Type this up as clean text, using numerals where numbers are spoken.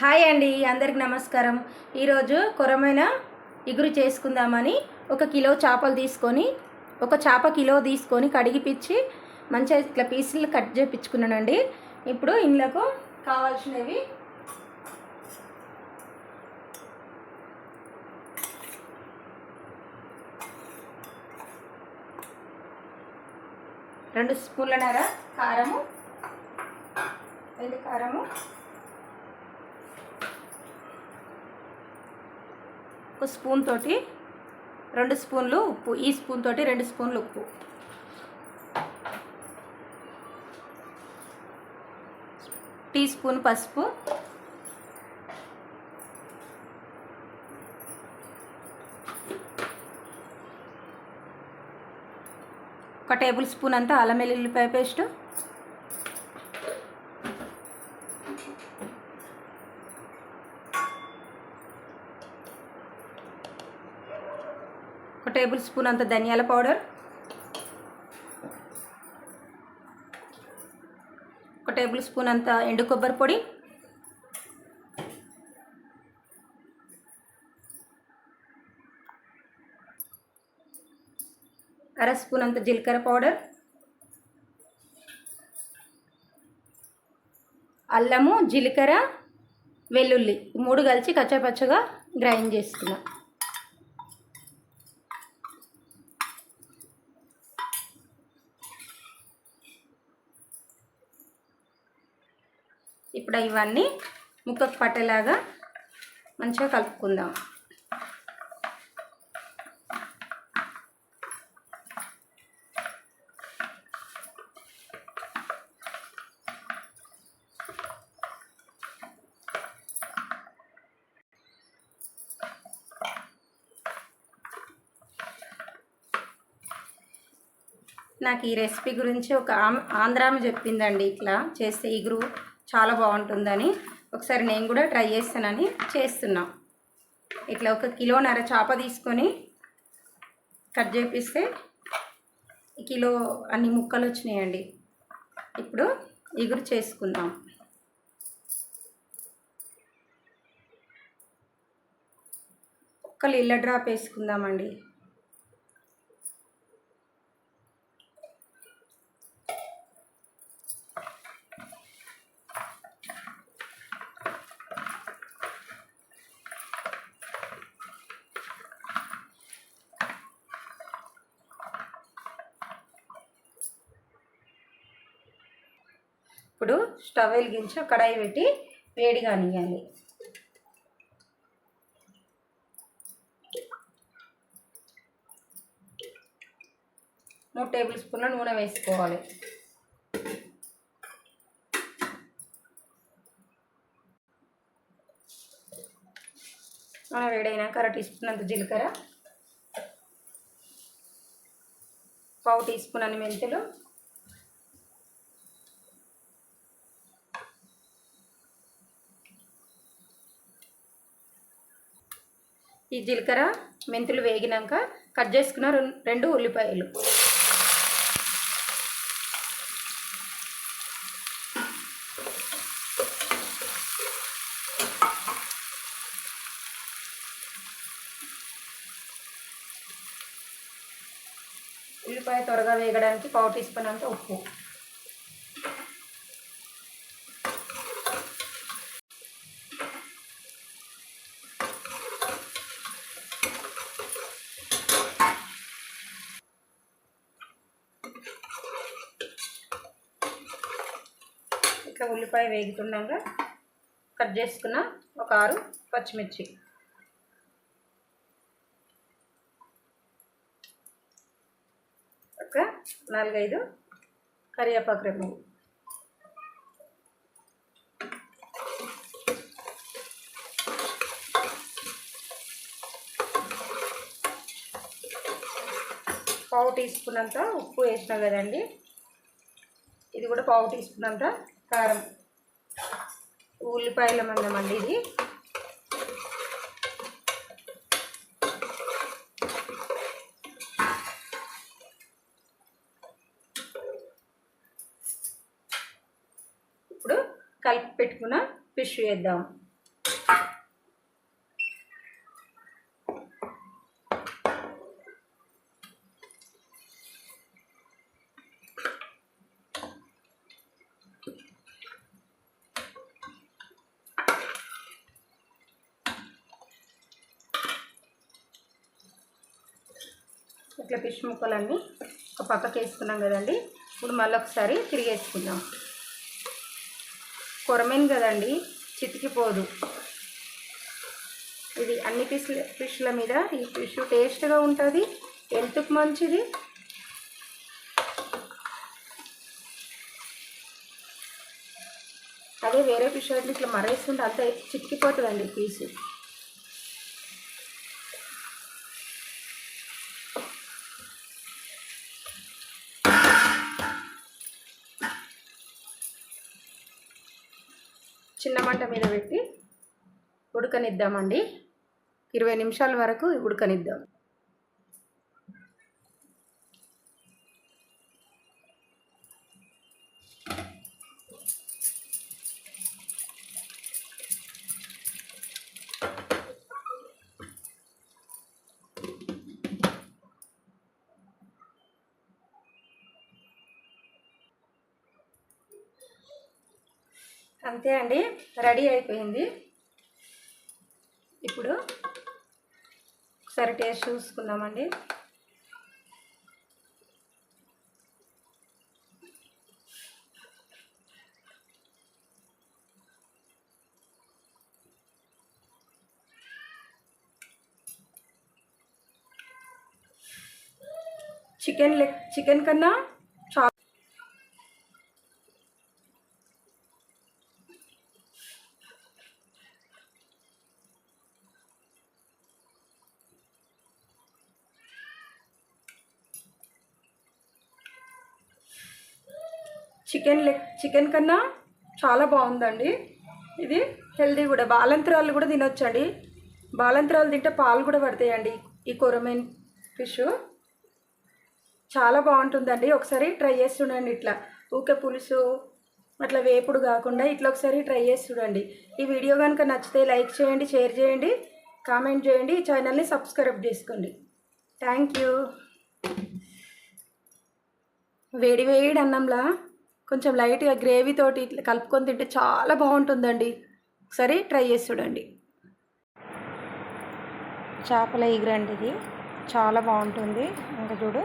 Hi అండి, అందరికి నమస్కారం. ఈరోజు కొరమైన ఇగురు చేసుకుందామని ఒక కిలో చేపలు తీసుకొని ఒక చేప కిలో తీసుకొని కడిగిపిచ్చి మంచిగా ఇట్లా పీసులు కట్ చేయించుకున్నానండి. ఇప్పుడు ఇందులోకి కావాల్సినవి రెండు స్పూన్లన్నర కారము, ఒక స్పూన్ తోటి 2 స్పూన్లు ఉప్పు, ఈ స్పూన్ తోటి 2 స్పూన్లు ఉప్పు, టీ స్పూన్ పసుపు, ఒక టేబుల్ స్పూన్ అంతా అల్లం వెల్లుల్లిపాయ పేస్ట్, ఒక టేబుల్ స్పూన్ అంత ధనియాల పౌడర్, ఒక టేబుల్ స్పూన్ అంత ఎండు కొబ్బరి పొడి, అర స్పూన్ అంత జీలకర్ర పౌడర్, అల్లము, జీలకర్ర, వెల్లుల్లి 3 కలిసి కచ్చాపచ్చగా గ్రైండ్ చేసుకున్నా. ఇప్పుడు ఇవన్నీ ముక్కకు పట్టేలాగా మంచిగా కలుపుకుందాం. నాకు ఈ రెసిపీ గురించి ఒక ఆంధ్రామ చెప్పిందండి, ఇట్లా చేస్తే ఇగురు చాలా బాగుంటుందని. ఒకసారి నేను కూడా ట్రై చేస్తానని చేస్తున్నా. ఇట్లా 1 కిలోన్నర చేప తీసుకొని కట్ చేపిస్తే కిలో అన్ని ముక్కలు వచ్చినాయండి. ఇప్పుడు ఇగురు చేసుకుందాం. ఒక్క లిల్ల డ్రాప్ వేసుకుందామండి. ఇప్పుడు స్టవ్ వెలిగించి కడాయి పెట్టి వేడి కానివ్వాలి. మూడు టేబుల్ స్పూన్ల నూనె వేసుకోవాలి. నూనె వేడైనాక 1/2 టీ స్పూన్ అంత జీలకర్ర, 1/4 టీ స్పూన్ అన్ని మెంతులు, ఈ జీలకర్ర మెంతులు వేగినాక కట్ చేసుకున్న 2 ఉల్లిపాయలు, ఉల్లిపాయ త్వరగా వేగడానికి 1/4 టీ స్పూన్ అంత ఉప్పు, ఇట్లా ఉల్లిపాయ వేగుతున్నాక కట్ చేసుకున్న ఒక 6 పచ్చిమిర్చి, ఒక 4-5 కరివేపాకు రెమ్మలు, పావు టీ స్పూన్ అంత ఉప్పు వేసినా కదండి. ఇది కూడా 1/4 టీ స్పూన్ అంత కారం. ఉల్లిపాయల మందమండి ఇది. ఇప్పుడు కలిపి పెట్టుకున్న ఫిష్ వేద్దాం. ఇట్లా ఫిష్ ముక్కలన్నీ ఒక పక్కకి వేసుకున్నాం కదండి. ఇప్పుడు మళ్ళీ ఒకసారి తిరిగేసుకుందాం. కొరమేను కదండి, చితికిపోదు. ఇది అన్ని ఫిష్ల మీద ఈ ఫిష్ టేస్ట్గా ఉంటుంది, హెల్త్కి మంచిది. అదే వేరే ఫిష్ అయితే ఇట్లా మరేస్తుంటే అంత చిక్కిపోతుందండి పీసు. చిన్న మంట మీద పెట్టి ఉడకనిద్దామండి. 20 నిమిషాల వరకు ఉడకనిద్దాం. అంతే అండి, రెడీ అయిపోయింది. ఇప్పుడు ఒకసారి టేస్ట్ చూసుకుందామండి. చికెన్ కన్నా చాలా చికెన్ కన్నా చాలా బాగుందండి. ఇది హెల్దీ కూడా. బాలంతరాలు కూడా తినొచ్చండి. బాలంతరాలు తింటే పాలు కూడా పడతాయండి. ఈ కొరమేన్ ఫిష్ చాలా బాగుంటుందండి. ఒకసారి ట్రై చేసి చూడండి. ఇట్లా ఊకే పులుసు అట్లా వేపుడు కాకుండా ఇట్లా ఒకసారి ట్రై చేసి చూడండి. ఈ వీడియో కనుక నచ్చితే లైక్ చేయండి, షేర్ చేయండి, కామెంట్ చేయండి, ఈ ఛానల్ని సబ్స్క్రైబ్ చేసుకోండి. Thank you. వేడి వేడి అన్నంలా కొంచెం లైట్గా గ్రేవీతోటి ఇట్లా కలుపుకొని తింటే చాలా బాగుంటుందండి. ఒకసారి ట్రై చేసి చూడండి. చేపల ఈగరండి, ఇది చాలా బాగుంటుంది. ఇంకా చూడు.